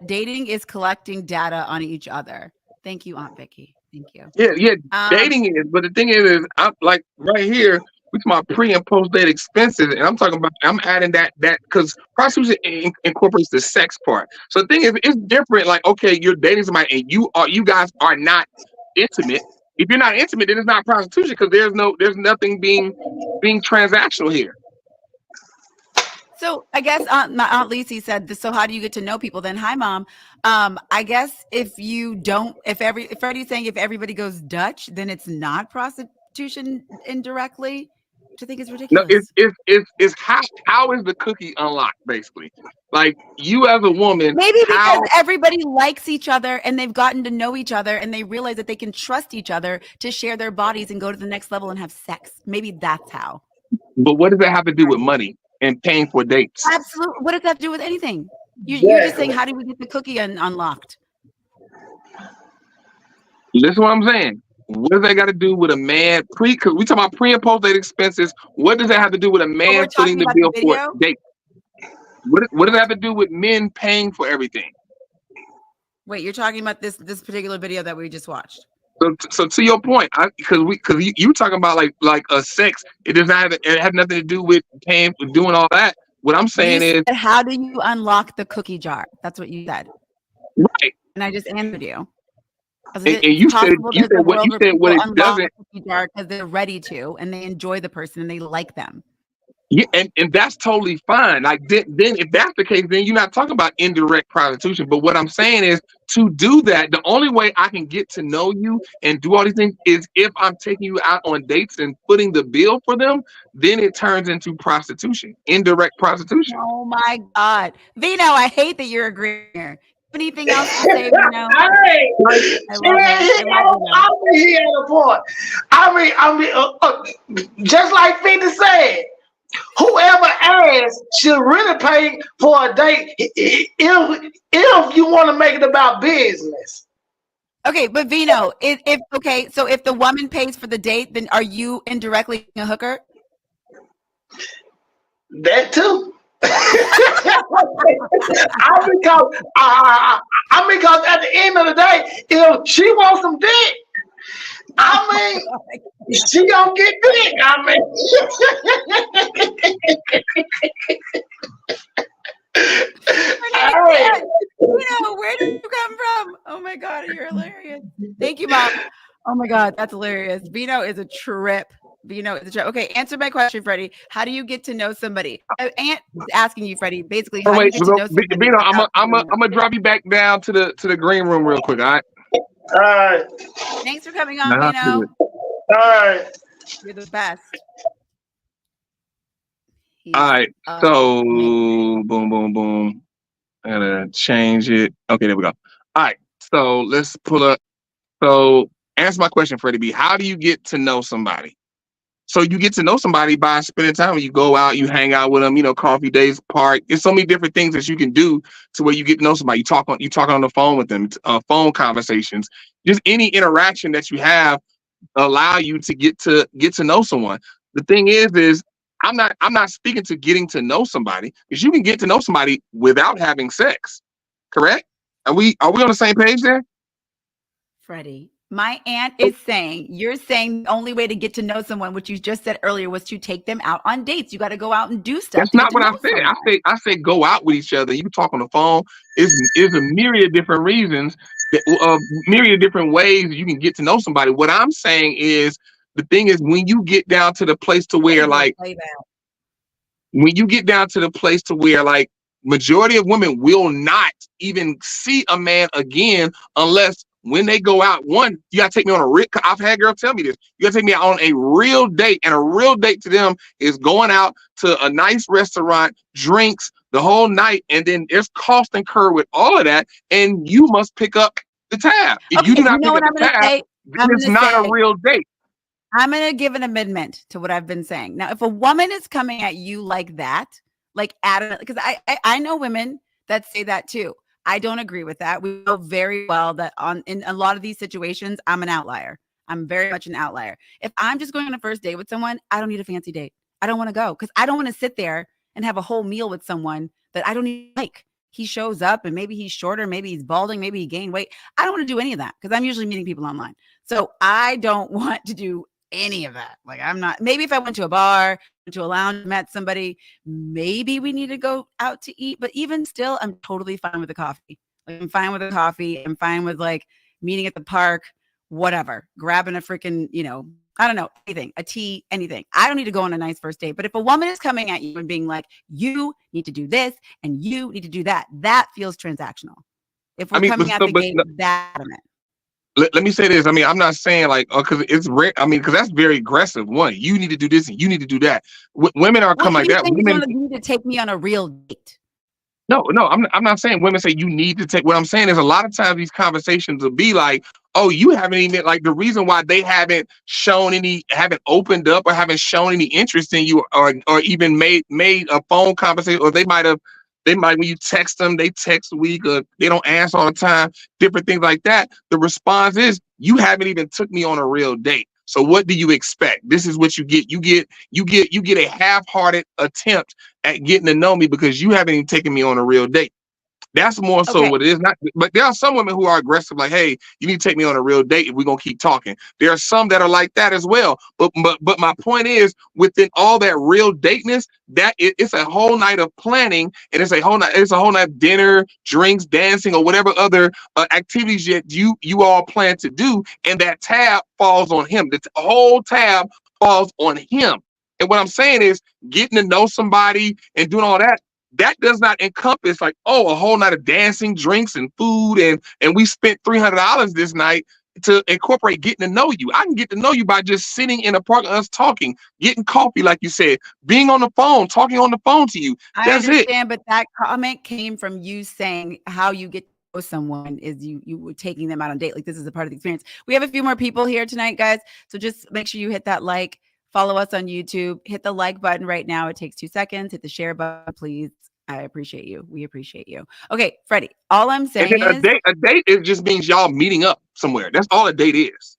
dating is collecting data on each other. Thank you, Aunt Vicky. Thank you. Yeah, dating is, but the thing is I'm like right here, we talking about pre and post date expenses, and I'm adding that because prostitution incorporates the sex part. So the thing is, it's different. Like, okay, you're dating somebody and you guys are not intimate. If you're not intimate, then it's not prostitution, because there's nothing being transactional here. So I guess my Aunt Lisi said this. So how do you get to know people then? Hi, Mom. I guess if Freddie's saying if everybody goes Dutch, then it's not prostitution indirectly, which I think is ridiculous. No, it's how is the cookie unlocked, basically? Like, you as a woman, maybe because everybody likes each other and they've gotten to know each other and they realize that they can trust each other to share their bodies and go to the next level and have sex. Maybe that's how. But what does that have to do with money and paying for dates? Absolutely. What does that have to do with anything? You're just saying, how do we get the cookie unlocked? Listen what I'm saying. What does that got to do with a man because we talking about pre and post date expenses? What does that have to do with a man footing the bill for a date? What does that have to do with men paying for everything? Wait, you're talking about this particular video that we just watched? So to your point, because you talking about like a sex, it does not have nothing to do with paying for doing all that. What I'm saying is, how do you unlock the cookie jar? That's what you said, right? And I just answered you. And you said what it doesn't, because they're ready to and they enjoy the person and they like them. Yeah, and that's totally fine. Like then if that's the case, then you're not talking about indirect prostitution. But what I'm saying is, to do that, the only way I can get to know you and do all these things is if I'm taking you out on dates and footing the bill for them. Then it turns into prostitution, indirect prostitution. Oh my God, Vino, I hate that you're agreeing here. Anything else to say, Vino? I mean, just like 50 said, whoever asks should really pay for a date if you want to make it about business. Okay, but Vino, if the woman pays for the date, then are you indirectly a hooker? That too. Because at the end of the day, if she wants some dick, I mean, she gonna get dick. I mean, where did you come from? Oh my God, you're hilarious. Thank you, Mom. Oh my God, that's hilarious. Vino is a trip. Okay, answer my question, Freddie. How do you get to know somebody? Aunt is asking you, Freddie. Basically, how do you get to know somebody? Vino, I'm gonna drop you back down to the green room real quick. All right. All right. Thanks for coming on, Vino. All right. You're the best. All right. So boom. I gotta change it. Okay, there we go. All right. So let's pull up. So answer my question, Freddie B. How do you get to know somebody? So you get to know somebody by spending time. When you go out, you hang out with them. Coffee days, park. There's so many different things that you can do to where you get to know somebody. You talk on the phone with them. Phone conversations. Just any interaction that you have allow you to get to know someone. The thing is I'm not speaking to getting to know somebody, because you can get to know somebody without having sex. Correct? Are we on the same page there? Freddie, my aunt is saying, you're saying the only way to get to know someone, which you just said earlier, was to take them out on dates. You got to go out and do stuff That's to get not to what I know said. someone. I say go out with each other. You can talk on the phone. Is a myriad of different reasons, myriad of different ways you can get to know somebody. What I'm saying is, the thing is, when you get down to the place to where, like, when you get down to the place to where, like, majority of women will not even see a man again unless when they go out. One, you gotta take me on a real. I've had girls tell me this. You gotta take me out on a real date, and a real date to them is going out to a nice restaurant, drinks the whole night, and then there's cost incurred with all of that, and you must pick up the tab. If you Okay, do you not know pick what up I'm the going to tab, say? then it's not a real date. I'm going to give an amendment to what I've been saying. Now, if a woman is coming at you like that, like adamant, because I know women that say that too. I don't agree with that. We know very well that in a lot of these situations, I'm an outlier. I'm very much an outlier. If I'm just going on a first date with someone, I don't need a fancy date. I don't want to go, because I don't want to sit there and have a whole meal with someone that I don't even like. He shows up and maybe he's shorter, maybe he's balding, maybe he gained weight. I don't want to do any of that, because I'm usually meeting people online. So I don't want to do any of that. Like, I'm not, maybe if I went to a bar, to a lounge, met somebody, maybe we need to go out to eat. But even still, I'm totally fine with the coffee. Like, I'm fine with the coffee. I'm fine with, like, meeting at the park, whatever, grabbing a freaking, I don't know, anything, a tea, anything. I don't need to go on a nice first date. But if a woman is coming at you and being like, you need to do this and you need to do that, that feels transactional. If we're coming at the gate that adamant. Let me say this. I mean, I'm not saying, like, because it's rare. I mean, because that's very aggressive. One, you need to do this and you need to do that. Women are coming like that. Women need to take me on a real date. No, I'm not saying women say you need to take. What I'm saying is, a lot of times these conversations will be like, oh, you haven't even, like, the reason why they haven't opened up or haven't shown any interest in you, or even made a phone conversation, or they might, when you text them, they text weak, or they don't answer all the time, different things like that. The response is, you haven't even took me on a real date. So what do you expect? This is what you get. You get a half-hearted attempt at getting to know me, because you haven't even taken me on a real date. That's more so what it is. Not, but there are some women who are aggressive, like, hey, you need to take me on a real date if we're gonna keep talking. There are some that are like that as well. But my point is, within all that real dateness, it's a whole night of planning, and it's a whole night of dinner, drinks, dancing, or whatever other activities that you all plan to do, and that tab falls on him. The whole tab falls on him. And what I'm saying is, getting to know somebody and doing all that, that does not encompass, like, oh, a whole night of dancing, drinks, and food, and we spent $300 this night to incorporate getting to know you. I can get to know you by just sitting in a park, us talking, getting coffee, like you said, being on the phone, talking on the phone to you. That's it. I understand, but that comment came from you saying how you get to know someone is you were taking them out on a date. Like, this is a part of the experience. We have a few more people here tonight, guys. So just make sure you hit that like, follow us on YouTube, hit the like button right now. It takes 2 seconds. Hit the share button, please. I appreciate you. We appreciate you. Okay, Freddie, all I'm saying is a date, it just means y'all meeting up somewhere. That's all a date is.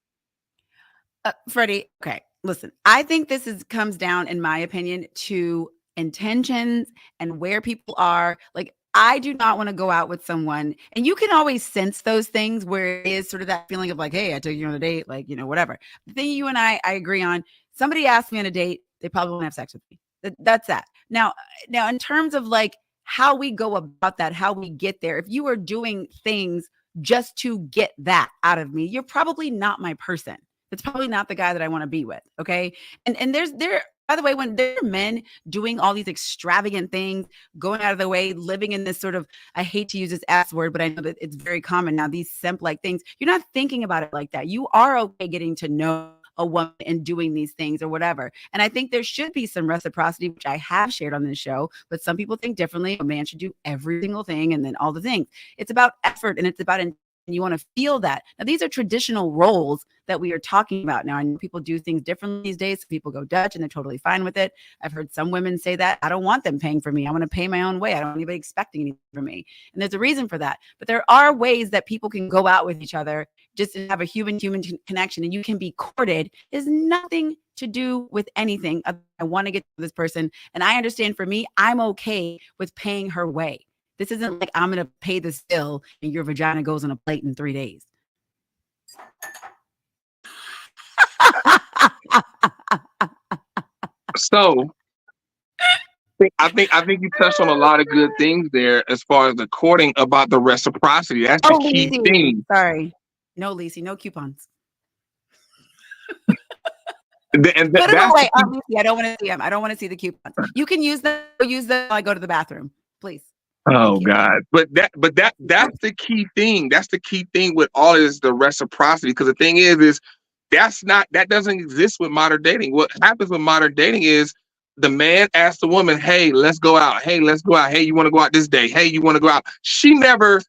Freddie, okay, listen, I think this comes down, in my opinion, to intentions and where people are. Like, I do not want to go out with someone, and you can always sense those things where it is sort of that feeling of like, hey, I took you on a date, like, whatever. The thing you and I agree on, somebody asked me on a date, they probably won't have sex with me. That's that. Now, in terms of, like, how we go about that, how we get there, if you are doing things just to get that out of me, you're probably not my person. It's probably not the guy that I want to be with. Okay. And there, by the way, when there are men doing all these extravagant things, going out of their way, living in this sort of, I hate to use this S word, but I know that it's very common now, these simp like things, you're not thinking about it like that. You are okay getting to know a woman and doing these things or whatever. And I think there should be some reciprocity, which I have shared on this show, but some people think differently. A man should do every single thing and then all the things. It's about effort and it's about intention. and you want to feel that. Now, these are traditional roles that we are talking about now. And people do things differently these days. People go Dutch and they're totally fine with it. I've heard some women say that I don't want them paying for me. I want to pay my own way. I don't want anybody expecting anything from me. And there's a reason for that. But there are ways that people can go out with each other just to have a human connection, and you can be courted. Is nothing to do with anything. I want to get to this person. And I understand for me, I'm okay with paying her way. This isn't like I'm going to pay this bill and your vagina goes on a plate in 3 days. So I think you touched on a lot of good things there as far as the courting about the reciprocity. That's the key thing. Sorry. No, Lacey, no coupons. And Put them away. I don't want to see them. I don't want to see the coupons. You can use them. Use them while I go to the bathroom, please. Oh God. But that's the key thing. That's the key thing with all is the reciprocity. Because the thing is that doesn't exist with modern dating. What happens with modern dating is the man asks the woman, hey, let's go out. Hey, let's go out. Hey, you want to go out this day? Hey, you want to go out? She never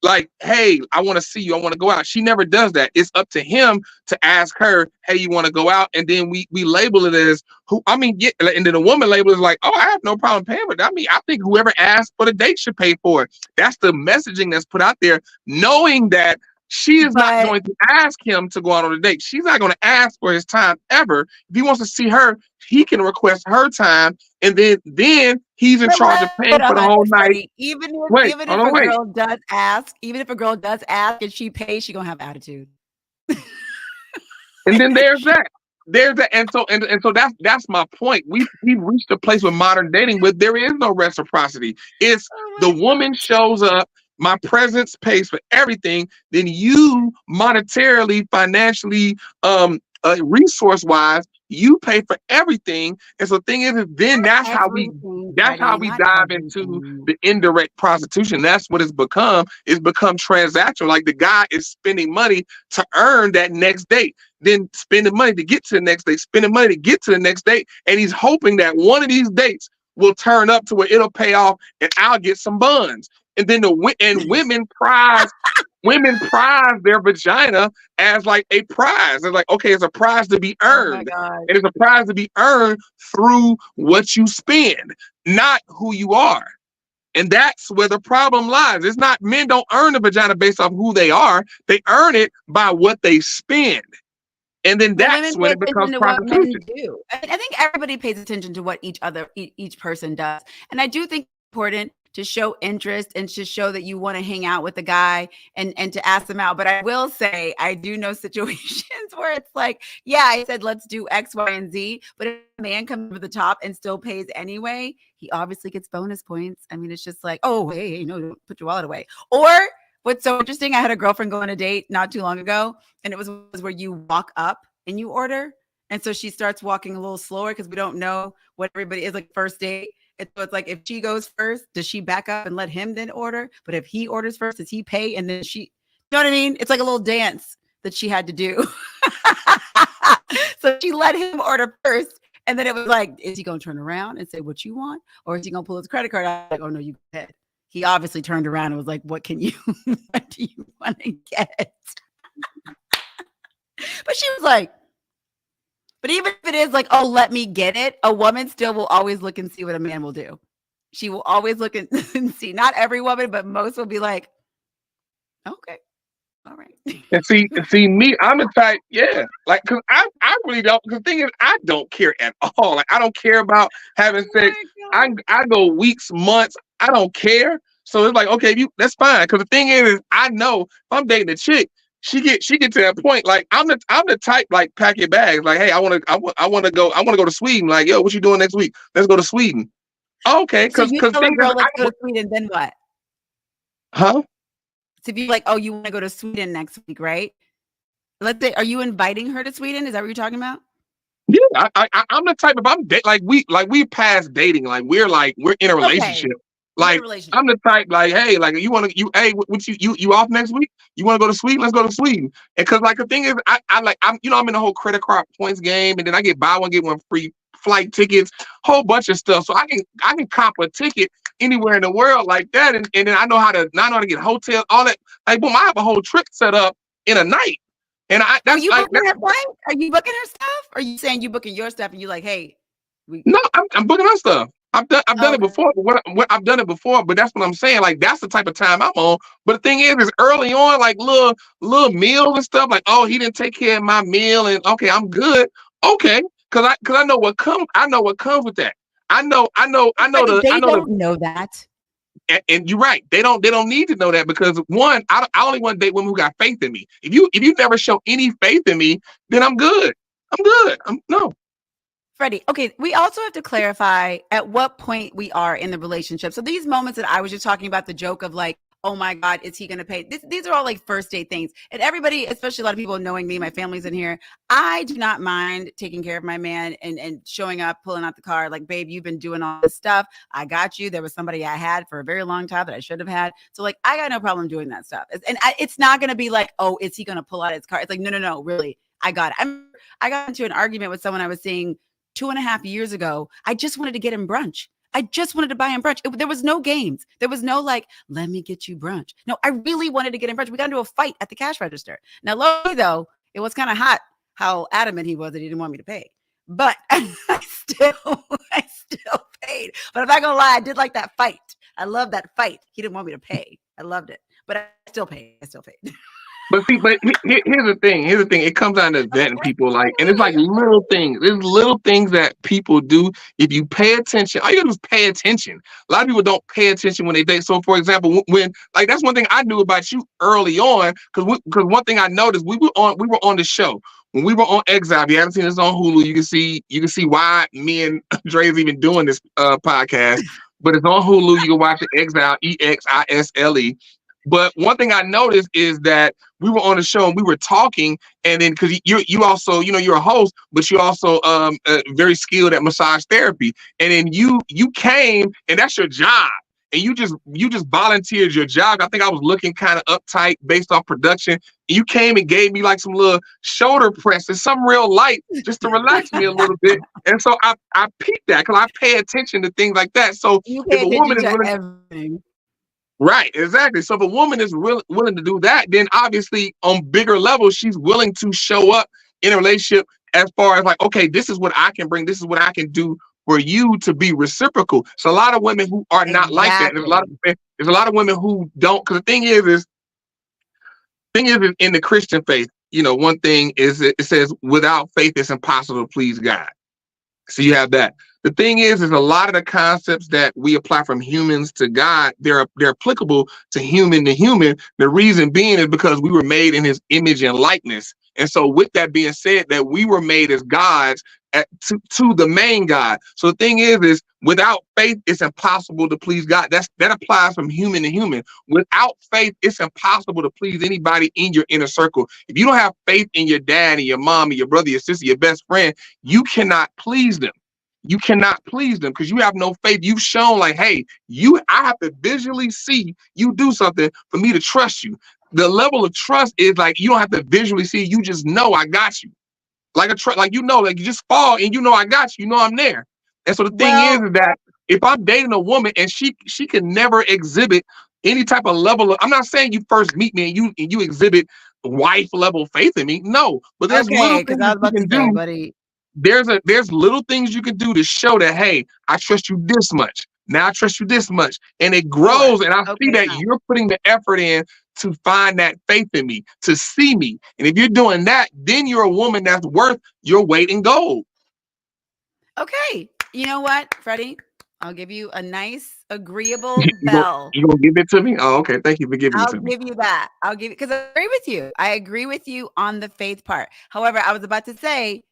like, hey, I want to see you. I want to go out. She never does that. It's up to him to ask her, hey, you want to go out? And then we label it as and then the woman label is like, oh, I have no problem paying for it. I think whoever asked for the date should pay for it. That's the messaging that's put out there, knowing that she is not going to ask him to go out on a date. She's not going to ask for his time ever. If he wants to see her, he can request her time, and then he's in charge of paying for the whole night. Even if a girl does ask and she pays, she's gonna have attitude. And then there's that. And so that's my point. We've reached a place with modern dating where there is no reciprocity. It's the woman shows up. My presence pays for everything. Then you monetarily, financially, resource-wise, you pay for everything. And so the thing is then that's how we dive into the indirect prostitution. That's what it's become. It's become transactional. Like the guy is spending money to earn that next date, then spending money to get to the next date, spending money to get to the next date. And he's hoping that one of these dates will turn up to where it'll pay off and I'll get some buns. And then women prize their vagina as like a prize. It's like, okay, it's a prize to be earned. And it's a prize to be earned through what you spend, not who you are. And that's where the problem lies. It's not, men don't earn the vagina based off who they are. They earn it by what they spend. And then that's when it becomes prostitution. I think everybody pays attention to what each person does. And I do think it's important to show interest and to show that you want to hang out with the guy and to ask them out. But I will say, I do know situations where it's like, yeah, I said, let's do X, Y, and Z. But if a man comes over the top and still pays anyway, he obviously gets bonus points. I mean, it's just like, oh, hey, no, don't put your wallet away. Or what's so interesting, I had a girlfriend go on a date not too long ago, and it was where you walk up and you order. And so she starts walking a little slower because we don't know what everybody is like first date. And so it's like, if she goes first, does she back up and let him then order? But if he orders first, does he pay? And then you know what I mean? It's like a little dance that she had to do. So she let him order first. And then it was like, is he going to turn around and say what you want? Or is he going to pull his credit card out? Like, oh no, you go ahead. He obviously turned around and was like, what do you want to get? But she was like, but even if it is like, oh, let me get it, a woman still will always look and see what a man will do. She will always look and see. Not every woman, but most will be like, okay, all right. And see me, I'm the type, yeah. Like, cause I really don't. The thing is, I don't care at all. Like, I don't care about having sex. I go weeks, months. I don't care. So it's like, okay, that's fine. Cause the thing is I know if I'm dating a chick, she get to that point. Like I'm the type, like, pack your bags. Like, hey, I want to go to Sweden. Like, yo, what you doing next week? Let's go to Sweden. Okay, because let's go to Sweden. Then what? Huh? So if you're like, oh, you want to go to Sweden next week, right? Let's say, are you inviting her to Sweden? Is that what you're talking about? Yeah, I'm the type of we past dating. Like we're in a relationship. Okay. Like I'm the type, like, hey, like you off next week? You want to go to Sweden? Let's go to Sweden. And because like the thing is, I'm in the whole credit card points game, and then I get buy one get one free flight tickets, whole bunch of stuff. So I can cop a ticket anywhere in the world like that, and then I know how to get hotels, all that. Like, boom, I have a whole trip set up in a night. And Are you booking her flight? Are you booking her stuff? Or are you saying you booking your stuff and you like, hey, no, I'm booking her stuff. I've done it okay. before. What I've done it before, but that's what I'm saying. Like, that's the type of time I'm on. But the thing is early on, like little meals and stuff. Like, oh, he didn't take care of my meal, and okay, I'm good. Okay, because I know what comes. I know what comes with that. I know the. They don't know that. And you're right. They don't need to know that, because one, I only want to date women who got faith in me. If you never show any faith in me, then I'm good. I'm good. No. Freddie, okay, we also have to clarify at what point we are in the relationship. So these moments that I was just talking about, the joke of like, oh my God, is he going to pay? These are all like first date things. And everybody, especially a lot of people knowing me, my family's in here, I do not mind taking care of my man and showing up, pulling out the car. Like, babe, you've been doing all this stuff. I got you. There was somebody I had for a very long time that I should have had. So like, I got no problem doing that stuff. And it's not going to be like, oh, is he going to pull out his car? It's like, no, really. I got it. I got into an argument with someone I was seeing 2.5 years ago. I just wanted to get him brunch. I just wanted to buy him brunch. There was no games. There was no like, let me get you brunch. No, I really wanted to get him brunch. We got into a fight at the cash register. Now, luckily though, it was kind of hot how adamant he was that he didn't want me to pay. But I still paid. But I'm not gonna lie, I did like that fight. I love that fight. He didn't want me to pay. I loved it. But I still paid. But see, here's the thing. It comes down to vetting people, like, and it's like little things. There's little things that people do. If you pay attention, all you gotta do is pay attention. A lot of people don't pay attention when they date. So, for example, when like that's one thing I knew about you early on, because one thing I noticed, we were on the show. When we were on Exile, if you haven't seen this on Hulu, you can see why me and Dre is even doing this podcast. But it's on Hulu. You can watch it, Exile, EXISLE. But one thing I noticed is that we were on the show and we were talking, and then because you also, you're a host, but you're also very skilled at massage therapy, and then you came, and that's your job, and you just volunteered your job. I think I was looking kind of uptight based off production, and you came and gave me like some little shoulder presses, some real light, just to relax me a little bit. And so I peeped that because I pay attention to things like that. So if a woman is willing, everything. Right, exactly. So if a woman is willing to do that, then obviously on bigger levels, she's willing to show up in a relationship as far as like, okay, this is what I can bring. This is what I can do for you to be reciprocal. So a lot of women who are not like that. There's a lot of women who don't. Because the thing is in the Christian faith, one thing is it says without faith, it's impossible to please God. So you have that. The thing is a lot of the concepts that we apply from humans to God, they're applicable to human. The reason being is because we were made in his image and likeness. And so with that being said, that we were made as gods to the main God. So the thing is without faith, it's impossible to please God. That applies from human to human. Without faith, it's impossible to please anybody in your inner circle. If you don't have faith in your dad and your mom and your brother, your sister, your best friend, you cannot please them. You cannot please them because you have no faith. You've shown like, hey, I have to visually see you do something for me to trust you. The level of trust is like, you don't have to visually see, you just know I got you. Like you just fall and I got you, I'm there. And so the thing is that if I'm dating a woman and she can never exhibit any type of level of, I'm not saying you first meet me and you exhibit wife level faith in me. No, but there's little things you can do. Buddy. There's little things you can do to show that, hey, I trust you this much. Now I trust you this much. And it grows. And I see that you're putting the effort in to find that faith in me, to see me. And if you're doing that, then you're a woman that's worth your weight in gold. Okay. You know what, Freddie? I'll give you a nice, agreeable bell. You gonna give it to me? Oh, okay. Thank you for giving it to me. I'll give you that. Because I agree with you. I agree with you on the faith part. However, I was about to say,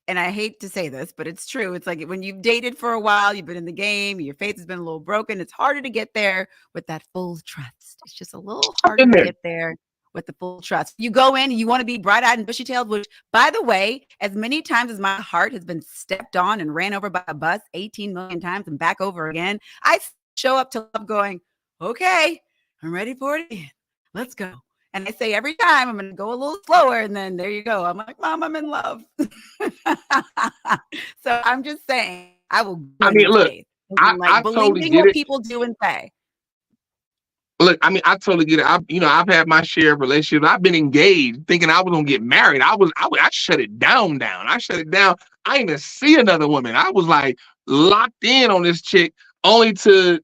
and I hate to say this, but it's true. It's like when you've dated for a while, you've been in the game, your faith has been a little broken. It's harder to get there with that full trust. It's just a little harder to get there with the full trust. You go in and you want to be bright-eyed and bushy-tailed, which, by the way, as many times as my heart has been stepped on and ran over by a bus 18 million times and back over again, I show up to love going, okay, I'm ready for it again. Let's go. And I say every time I'm going to go a little slower. And then there you go. I'm like, Mom, I'm in love. So I'm just saying, I will. I mean, look, I believing what people do and say. Look, I mean, I totally get it. I've had my share of relationships. I've been engaged, thinking I was gonna get married. I shut it down. I shut it down. I didn't even see another woman. I was like locked in on this chick, only to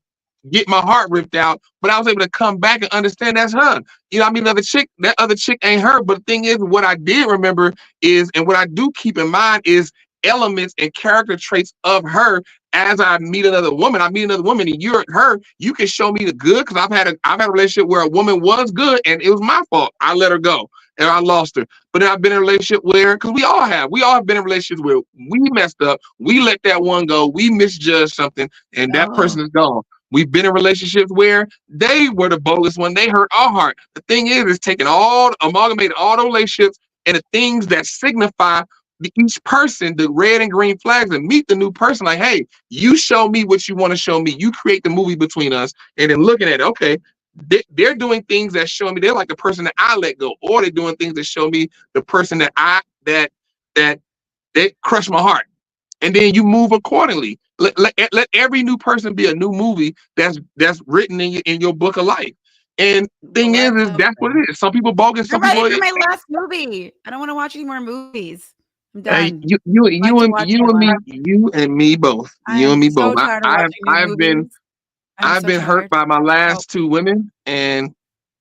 get my heart ripped out. But I was able to come back and understand that's her. I mean, that other chick ain't her. But the thing is, what I did remember is, and what I do keep in mind is elements and character traits of her. As I meet another woman, and you're her. You can show me the good, because I've had a relationship where a woman was good and it was my fault. I let her go and I lost her. But then I've been in a relationship where, because we all have been in relationships where we messed up, we let that one go, we misjudged something, and that person is gone. We've been in relationships where they were the bogus one. They hurt our heart. The thing is taking amalgamating all the relationships and the things that signify each person, the red and green flags, and meet the new person. Like, hey, you show me what you want to show me. You create the movie between us, and then looking at it, okay, they're doing things that show me they're like the person that I let go, or they're doing things that show me the person that they crush my heart, and then you move accordingly. Let every new person be a new movie that's written in your book of life. And thing is that's what it is. Some people bogus. Some people. It's my last movie. I don't want to watch any more movies. I'm done. You and me both. You and me both. I've been hurt by my last two women, and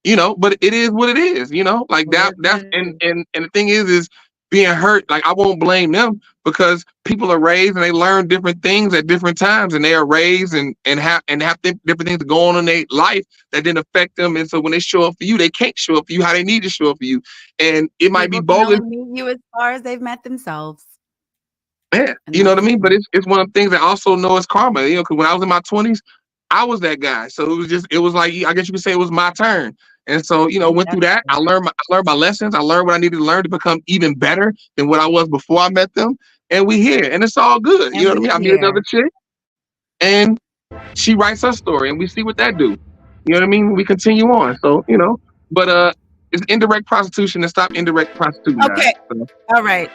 but it is what it is. Like that's and the thing is being hurt. Like, I won't blame them, because people are raised and they learn different things at different times, and they are raised and have different things go on in their life that didn't affect them. And so when they show up for you, they can't show up for you how they need to show up for you. And it might be bogus. Meet you as far as they've met themselves. Yeah, you know what I mean? But it's one of the things I also know is karma. Because when I was in my 20s, I was that guy. So it was like, I guess you could say it was my turn. And so, went through that. I learned my lessons. I learned what I needed to learn to become even better than what I was before I met them. And we here, and it's all good. You know what I mean? I meet another chick, and she writes her story, and we see what that do. You know what I mean? We continue on. So, but it's indirect prostitution, and stop indirect prostitution. Okay. So. All right.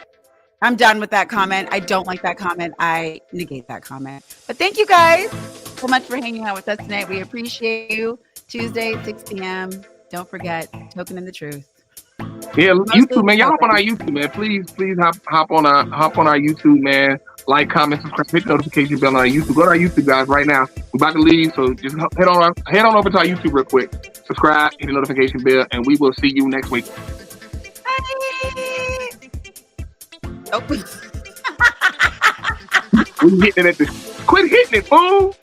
I'm done with that comment. I don't like that comment. I negate that comment. But thank you guys so much for hanging out with us tonight. We appreciate you. Tuesday, 6 p.m. Don't forget, Token in the Truth. Yeah, YouTube, man. Y'all hop on our YouTube, man. Please hop on our YouTube, man. Like, comment, subscribe, hit the notification bell on our YouTube. Go to our YouTube, guys, right now. We're about to leave, so just head on over to our YouTube real quick. Subscribe, hit the notification bell, and we will see you next week. Bye. Oh. We hitting it at this. Quit hitting it, fool.